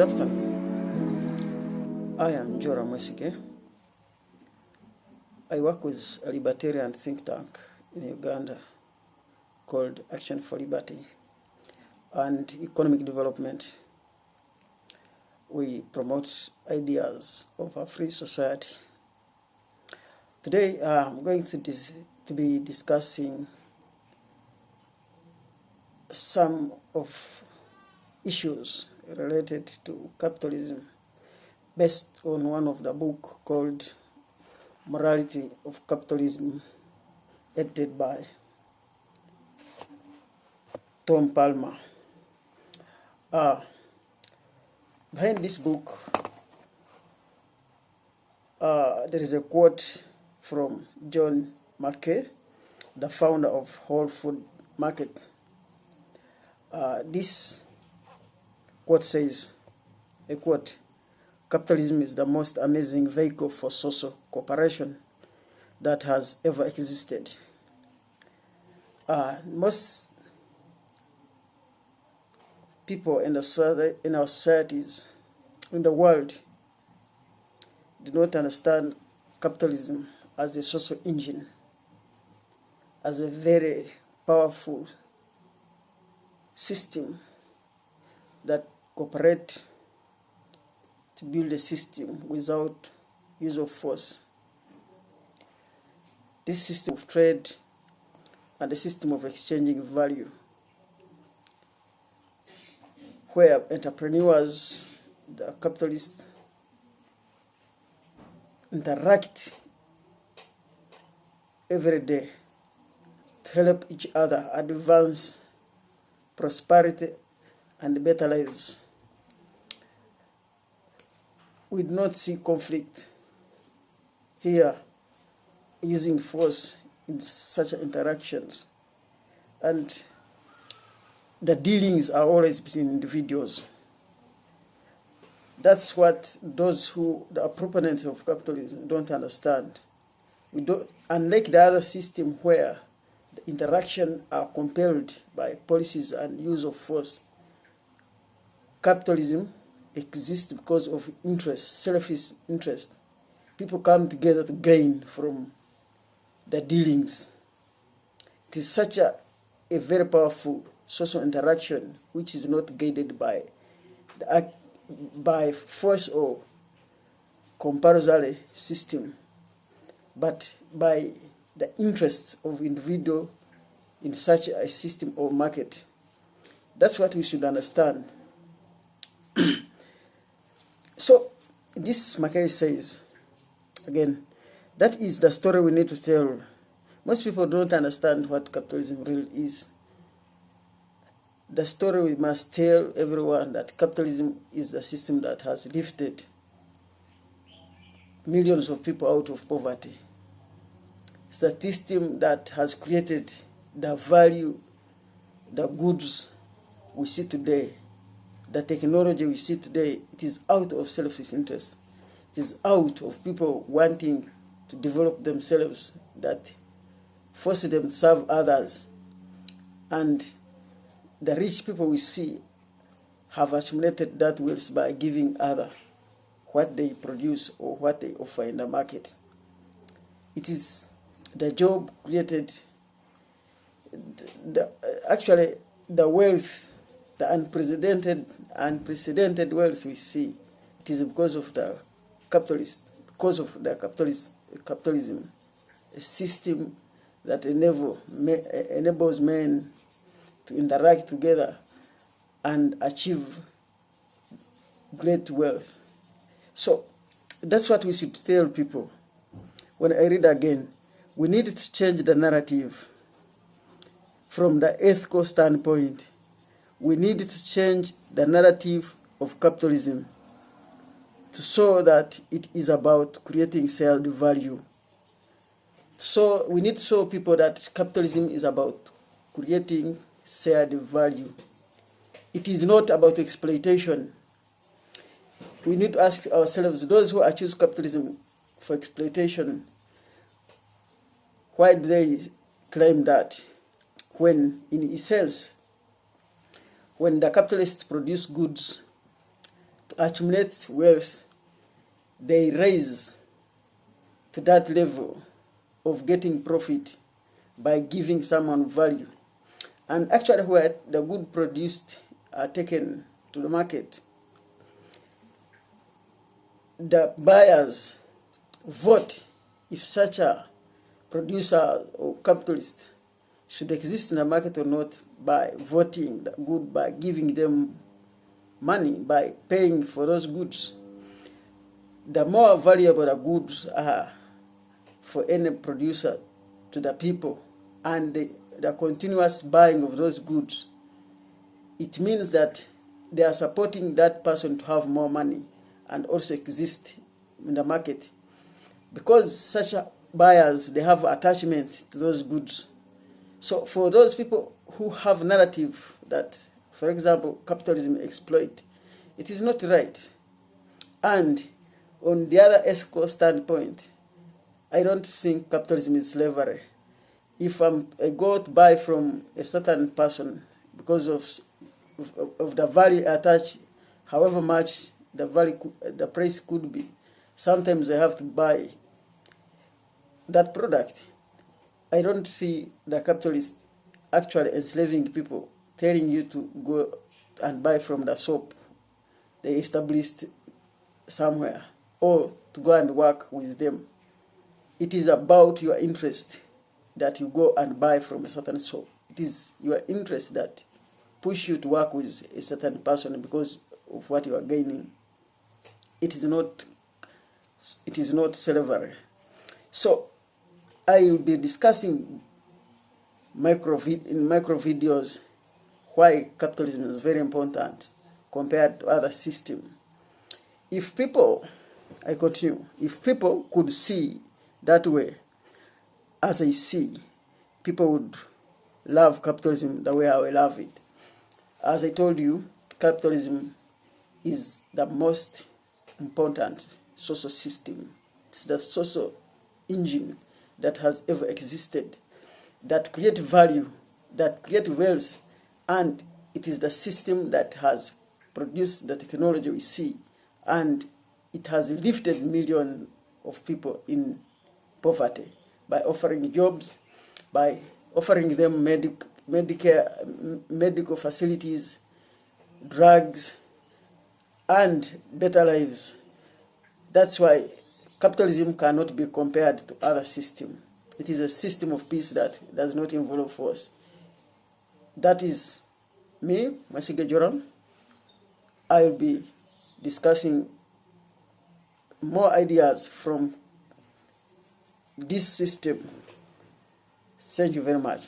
Good afternoon. I am Jora Mwesige. I work with a libertarian think tank in Uganda called Action for Liberty and Economic Development. We promote ideas of a free society. Today I'm going to be discussing some of issues related to capitalism based on one of the book called Morality of Capitalism, edited by Tom Palmer. Behind this book, there is a quote from John Mackay, the founder of Whole Food Market. This quote says, a quote, "Capitalism is the most amazing vehicle for social cooperation that has ever existed." Most people in our societies, in the world, do not understand capitalism as a social engine, as a very powerful system that cooperates to build a system without use of force. This system of trade and a system of exchanging value, where entrepreneurs, the capitalists, interact every day to help each other advance prosperity and better lives. We do not see conflict here using force in such interactions, and the dealings are always between individuals. That's what the proponents of capitalism don't understand. Unlike the other system where the interaction are compelled by policies and use of force, capitalism exists because of interest, selfish interest. People come together to gain from the dealings. It is such a very powerful social interaction which is not guided by force or compulsory system, but by the interests of individual in such a system or market. That's what we should understand. So this Mackay says, again, that is the story we need to tell. Most people don't understand what capitalism really is. The story we must tell everyone that capitalism is the system that has lifted millions of people out of poverty. It's the system that has created the value, the goods we see today, the technology we see today. It is out of selfish interest. It is out of people wanting to develop themselves that force them to serve others. And the rich people we see have accumulated that wealth by giving others what they produce or what they offer in the market. It is the job created, actually the wealth, the unprecedented wealth we see. It is because of the capitalism, a system that enables men to interact together and achieve great wealth. So that's what we should tell people. When I read again, we need to change the narrative from the ethical standpoint. We need to change the narrative of capitalism to show that it is about creating shared value. So we need to show people that capitalism is about creating shared value. It is not about exploitation. We need to ask ourselves, those who choose capitalism for exploitation, why do they claim that? When in essence, when the capitalists produce goods to accumulate wealth, they raise to that level of getting profit by giving someone value. And actually, where the good produced are taken to the market, the buyers vote if such a producer or capitalist should exist in the market or not by voting the good, by giving them money, by paying for those goods. The more valuable the goods are for any producer to the people, and the continuous buying of those goods, it means that they are supporting that person to have more money and also exist in the market. Because such buyers, they have attachment to those goods. So for those people who have narrative that, for example, capitalism exploit, it is not right. And on the other ethical standpoint, I don't think capitalism is slavery. If I go to buy from a certain person because of the value attached, however much the price could be, sometimes I have to buy that product. I don't see the capitalist actually enslaving people, telling you to go and buy from the shop they established somewhere, or to go and work with them. It is about your interest that you go and buy from a certain shop. It is your interest that push you to work with a certain person because of what you are gaining. It is not slavery. So I will be discussing in micro videos why capitalism is very important compared to other systems. If people could see that way, as I see, people would love capitalism the way I will love it. As I told you, capitalism is the most important social system. It's the social engine that has ever existed, that creates value, that creates wealth, and it is the system that has produced the technology we see, and it has lifted millions of people in poverty by offering jobs, by offering them medical facilities, drugs, and better lives. That's why capitalism cannot be compared to other systems. It is a system of peace that does not involve force. That is me, Masige Joram. I will be discussing more ideas from this system. Thank you very much.